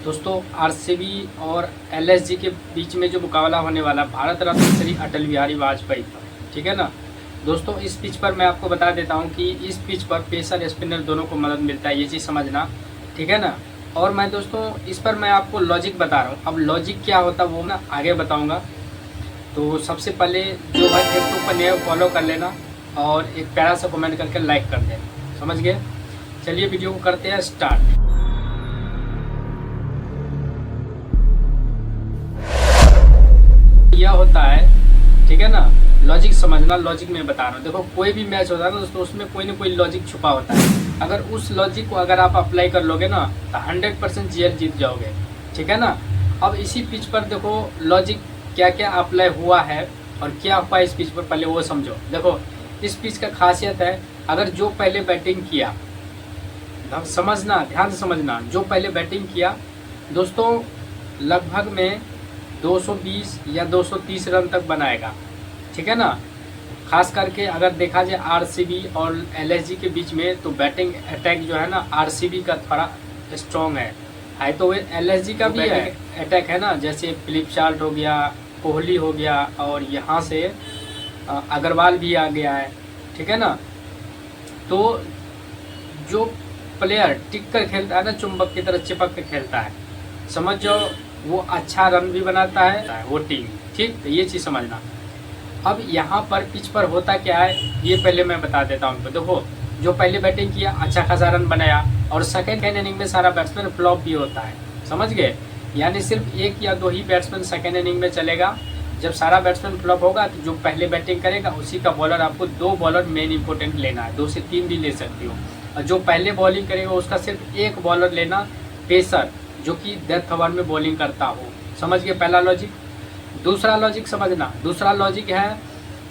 दोस्तों आरसीबी और एलएसजी के बीच में जो मुकाबला होने वाला भारत रत्न श्री अटल बिहारी वाजपेयी पर, ठीक है ना दोस्तों। इस पिच पर मैं आपको बता देता हूं कि इस पिच पर पेसर स्पिनर दोनों को मदद मिलता है, ये चीज़ समझना, ठीक है ना। और मैं दोस्तों इस पर मैं आपको लॉजिक बता रहा हूँ। अब लॉजिक क्या होता है वो मैं आगे बताऊँगा। तो सबसे पहले जो भाई फेसबुक पर नए फॉलो कर लेना और एक प्यारा सा कमेंट करके लाइक कर देना, समझ गए। चलिए वीडियो को करते हैं स्टार्ट। यह होता है, ठीक है ना, लॉजिक समझना। लॉजिक में बता रहा हूँ, देखो कोई भी मैच होता है ना दोस्तों, उसमें कोई ना कोई लॉजिक छुपा होता है। अगर उस लॉजिक को अगर आप अप्लाई कर लोगे ना तो 100% जीएल जीत जाओगे, ठीक है ना। अब इसी पिच पर देखो लॉजिक क्या क्या अप्लाई हुआ है और क्या हुआ इस पिच पर, पहले वो समझो। देखो इस पिच का खासियत है, अगर जो पहले बैटिंग किया, समझना, ध्यान से समझना, जो पहले बैटिंग किया दोस्तों लगभग में 220 या 230 रन तक बनाएगा, ठीक है ना। खास करके अगर देखा जाए आरसीबी और एलएसजी के बीच में, तो बैटिंग अटैक जो है ना आरसीबी का थोड़ा स्ट्रॉन्ग है तो एलएसजी का भी है अटैक है ना। जैसे फिलिप चार्ल्ट हो गया, कोहली हो गया, और यहाँ से अग्रवाल भी आ गया है, ठीक है ना। तो जो प्लेयर टिक कर खेलता है ना, चुंबक की तरह चिपक कर खेलता है, समझ जाओ, वो अच्छा रन भी बनाता है वो टीम, ठीक। तो ये चीज़ समझना। अब यहाँ पर पिच पर होता क्या है ये पहले मैं बता देता हूँ। देखो जो पहले बैटिंग किया अच्छा खासा रन बनाया, और सेकेंड इनिंग में सारा बैट्समैन फ्लॉप भी होता है, समझ गए। यानी सिर्फ एक या दो ही बैट्समैन सेकेंड इनिंग में चलेगा। जब सारा बैट्समैन फ्लॉप होगा तो जो पहले बैटिंग करेगा उसी का बॉलर, आपको 2 बॉलर मेन इंपॉर्टेंट लेना है, 2 से 3 भी ले सकते हो। और जो पहले बॉलिंग करेगा उसका सिर्फ एक बॉलर लेना, पेसर, जो कि डेथ ओवर में बॉलिंग करता हो, समझ गए पहला लॉजिक। दूसरा लॉजिक समझना, दूसरा लॉजिक है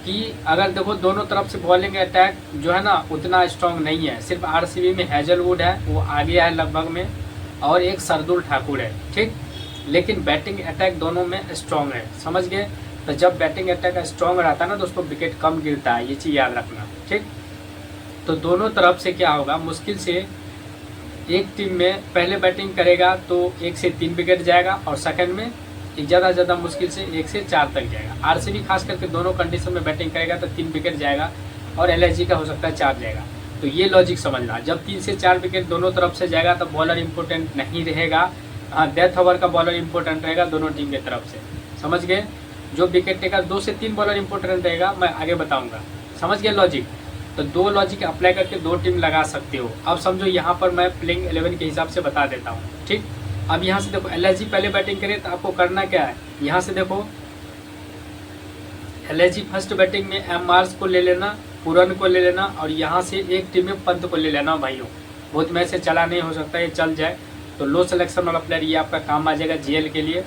कि अगर देखो दोनों तरफ से बॉलिंग अटैक जो है ना उतना स्ट्रांग नहीं है, सिर्फ आरसीबी में हैजलवुड है, वो आगे है लगभग में, और एक सरदुल ठाकुर है, ठीक। लेकिन बैटिंग अटैक दोनों में स्ट्रांग है, समझ गए। तो जब बैटिंग अटैक स्ट्रांग रहता है ना दोस्तों, विकेट कम गिरता है, ये चीज़ याद रखना, ठीक। तो दोनों तरफ से क्या होगा, मुश्किल से एक टीम में पहले बैटिंग करेगा तो 1 से 3 विकेट जाएगा, और सेकंड में ज़्यादा ज़्यादा मुश्किल से 1 से 4 तक जाएगा। आरसीबी खास करके दोनों कंडीशन में बैटिंग करेगा तो 3 विकेट जाएगा, और एलएसजी का हो सकता है 4 जाएगा। तो ये लॉजिक समझना, जब 3 से 4 विकेट दोनों तरफ से जाएगा तो बॉलर इंपॉर्टेंट नहीं रहेगा, हाँ डेथ ओवर का बॉलर इंपॉर्टेंट रहेगा दोनों टीम की तरफ से, समझ गए। जो विकेट टेकर 2 से 3 बॉलर इंपॉर्टेंट रहेगा, मैं आगे बताऊँगा, समझ गए लॉजिक। तो 2 लॉजिक अप्लाई करके 2 टीम लगा सकते हो। अब समझो यहाँ पर मैं प्लेइंग 11 के हिसाब से बता देता हूँ, ठीक। अब यहाँ से देखो एलएसजी पहले बैटिंग करे तो आपको करना क्या है, यहाँ से देखो एलएसजी फर्स्ट बैटिंग में एम मार्स को ले लेना, पुरन को ले लेना, और यहाँ से एक टीम में पंत को ले लेना। भाइयों बहुत मैच से चला नहीं, हो सकता है ये चल जाए, तो लो सिलेक्शन वाला प्लेयर ये आपका काम आ जाएगा जीएल के लिए।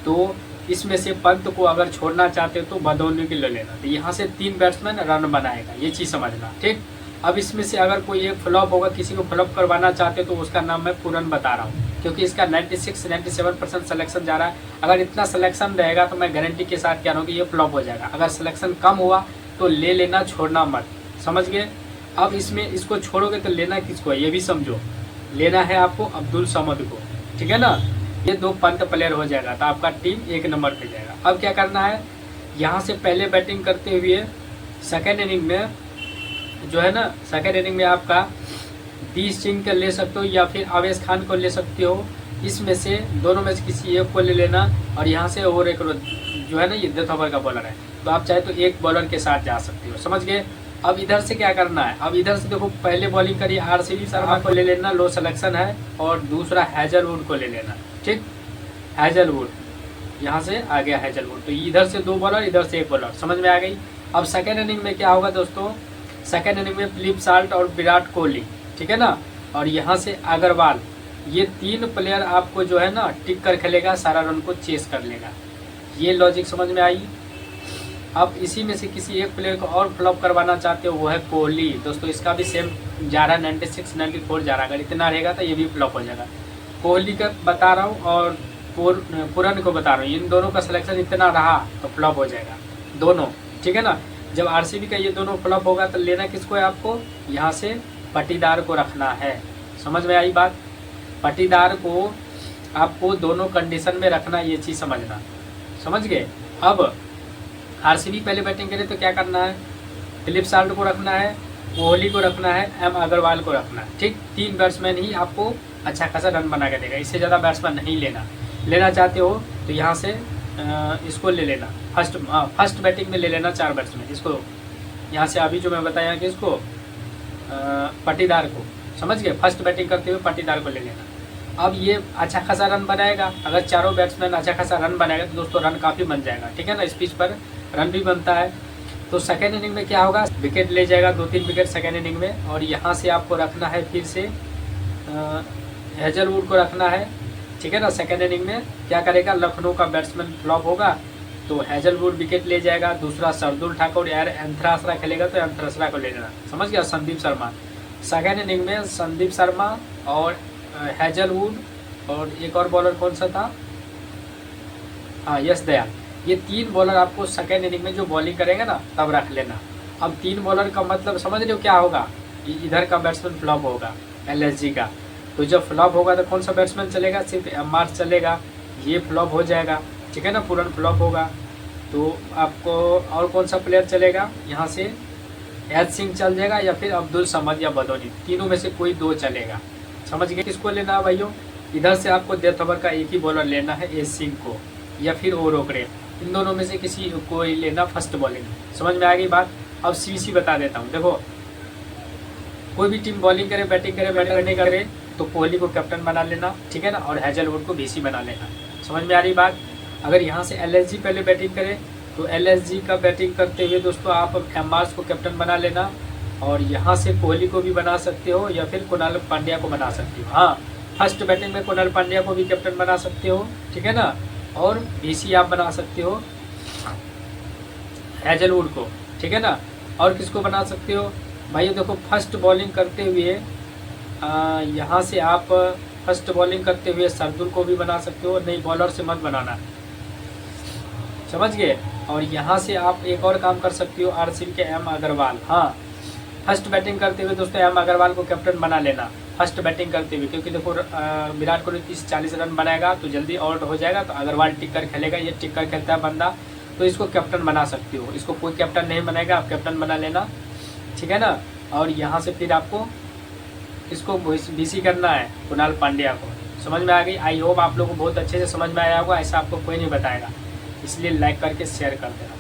तो इसमें से पंत को अगर छोड़ना चाहते हो तो भदौनी की ले लेना। तो यहाँ से 3 बैट्समैन रन बनाएगा, ये चीज़ समझना, ठीक। अब इसमें से अगर कोई एक फ्लॉप होगा, किसी को फ्लॉप करवाना चाहते हो तो उसका नाम मैं पुरन बता रहा हूँ, क्योंकि इसका 96-97% सिलेक्शन जा रहा है। अगर इतना सिलेक्शन रहेगा तो मैं गारंटी के साथ कह रहा हूँ कि ये फ्लॉप हो जाएगा। अगर सिलेक्शन कम हुआ तो ले लेना, छोड़ना मत, समझ गए। अब इसमें इसको छोड़ोगे तो लेना किसको है ये भी समझो, लेना है आपको अब्दुल समद को, ठीक है ना। ये 2 पंत प्लेयर हो जाएगा तो आपका टीम 1 नंबर पे जाएगा। अब क्या करना है, यहाँ से पहले बैटिंग करते हुए सेकेंड इनिंग में जो है ना, सेकेंड इनिंग में आपका 20 सिंह को ले सकते हो या फिर आवेश खान को ले सकते हो। इसमें से दोनों में से किसी एक को ले लेना, और यहाँ से और एक जो है ना ये डेथ ओवर का बॉलर है, तो आप चाहे तो एक बॉलर के साथ जा सकते हो, समझ गए। अब इधर से क्या करना है, अब इधर से देखो पहले बॉलिंग करिए आरसीबी शर्मा को ले लेना, लो सिलेक्शन है, और दूसरा हैजलवुड को ले लेना, ठीक। हैजलवुड यहाँ से आ गया हैजलवुड, तो इधर से 2 बॉलर, इधर से 1 बॉलर, समझ में आ गई। अब सेकेंड इनिंग में क्या होगा दोस्तों, सेकेंड इनिंग में फिलिप चार्ल्ट और विराट कोहली, ठीक है ना, और यहाँ से अग्रवाल, ये 3 प्लेयर आपको जो है ना टिक कर खेलेगा, सारा रन को चेस कर लेगा। ये लॉजिक समझ में आई। अब इसी में से किसी एक प्लेयर को और फ्लॉप करवाना चाहते हो, वो है कोहली दोस्तों। इसका भी सेम जा रहा है, 96-94 जा रहा है। अगर इतना रहेगा तो ये भी फ्लॉप हो जाएगा। कोहली का बता रहा हूँ और पुरन को बता रहा हूँ, इन दोनों का सिलेक्शन इतना रहा तो फ्लॉप हो जाएगा दोनों, ठीक है ना। जब आरसीबी का ये दोनों फ्लॉप होगा तो लेना किसको है आपको, यहाँ से पटीदार को रखना है, समझ में आई बात। पटीदार को आपको दोनों कंडीशन में रखना, ये चीज़ समझना, समझ गए। अब आरसीबी पहले बैटिंग करे तो क्या करना है, फिलिप साल्ट को रखना है, कोहली को रखना है, एम अग्रवाल को रखना है। ठीक, 3 बैट्समैन ही आपको अच्छा खासा रन बना के देगा, इससे ज़्यादा बैट्समैन नहीं लेना चाहते हो तो यहाँ से इसको ले लेना, फर्स्ट बैटिंग में ले लेना 4 बैट्समैन। इसको यहाँ से अभी जो मैं बताया कि इसको पाटीदार को, समझ गए, फर्स्ट बैटिंग करते हुए पाटीदार को ले लेना। अब ये अच्छा खासा रन बनाएगा, अगर चारों बैट्समैन अच्छा खासा रन बनाएगा तो दोस्तों रन काफ़ी बन जाएगा, ठीक है ना, इस पिच पर रन भी बनता है। तो सेकेंड इनिंग में क्या होगा, विकेट ले जाएगा 2-3 विकेट सेकेंड इनिंग में। और यहाँ से आपको रखना है फिर से हेजलवुड को रखना है, ठीक है ना। सेकेंड इनिंग में क्या करेगा, लखनऊ का बैट्समैन फ्लॉप होगा तो हेजलवुड विकेट ले जाएगा, दूसरा शार्दुल ठाकुर यार एंथ्रासरा खेलेगा तो एंथ्रासरा को ले लेना, समझ गया। संदीप शर्मा सेकेंड इनिंग में, संदीप शर्मा और हेजलवुड और एक और बॉलर कौन सा था, हाँ यश दयाल, ये 3 बॉलर आपको सेकेंड इनिंग में जो बॉलिंग करेंगे ना तब रख लेना। अब 3 बॉलर का मतलब समझ रहे हो क्या होगा, इधर का बैट्समैन फ्लॉप होगा एलएसजी का, तो जब फ्लॉप होगा तो कौन सा बैट्समैन चलेगा, सिर्फ एमआर चलेगा, ये फ्लॉप हो जाएगा, ठीक है ना, पूरन फ्लॉप होगा। तो आपको और कौन सा प्लेयर चलेगा, यहाँ से एच सिंह चल जाएगा या फिर अब्दुल समद या बदौनी, तीनों में से कोई 2 चलेगा, समझ गए। किसको लेना है भाइयों, इधर से आपको डेथ ओवर का एक ही बॉलर लेना है, एच सिंह को या फिर ओ रोकड़े, इन दोनों में से किसी को ही लेना फर्स्ट बॉलिंग। समझ में आ गई बात। अब सीसी बता देता हूँ, देखो कोई भी टीम बॉलिंग करे बैटिंग नहीं करे तो कोहली को कैप्टन बना लेना, ठीक है ना, और हेजलवुड को बीसी बना लेना, समझ में आ रही बात। अगर यहाँ से एलएसजी पहले बैटिंग करे तो एलएसजी का बैटिंग करते हुए दोस्तों आप एमआर्स को कैप्टन बना लेना, और यहाँ से कोहली को भी बना सकते हो या फिर कुणाल पांड्या को बना सकते हो। हाँ, फर्स्ट बैटिंग में कुणाल पांड्या को भी कैप्टन बना सकते हो, ठीक है ना, और बीसी आप बना सकते हो हेजलवुड को, ठीक है ना। और किसको बना सकते हो भाई, देखो फर्स्ट बॉलिंग करते हुए यहाँ से आप फर्स्ट बॉलिंग करते हुए शार्दुल को भी बना सकते हो, नहीं बॉलर से मत बनाना, समझ गए। और यहाँ से आप एक और काम कर सकते हो, आरसीबी के एम अग्रवाल, हाँ फर्स्ट बैटिंग करते हुए दोस्तों एम अग्रवाल को कैप्टन बना लेना फर्स्ट बैटिंग करते हुए, क्योंकि देखो विराट कोहली 30-40 रन बनाएगा तो जल्दी आउट हो जाएगा, तो अग्रवाल टिक्कर खेलेगा, ये टिक्कर खेलता है बंदा, तो इसको कैप्टन बना सकते हो। इसको कोई कैप्टन नहीं बनाएगा, आप कैप्टन बना लेना, ठीक है ना। और यहाँ से फिर आपको इसको बीसी करना है कुणाल पांड्या को, समझ में आ गई। आई होप आप लोगों को बहुत अच्छे से समझ में आया होगा, ऐसा आपको कोई नहीं बताएगा, इसलिए लाइक करके शेयर कर देना।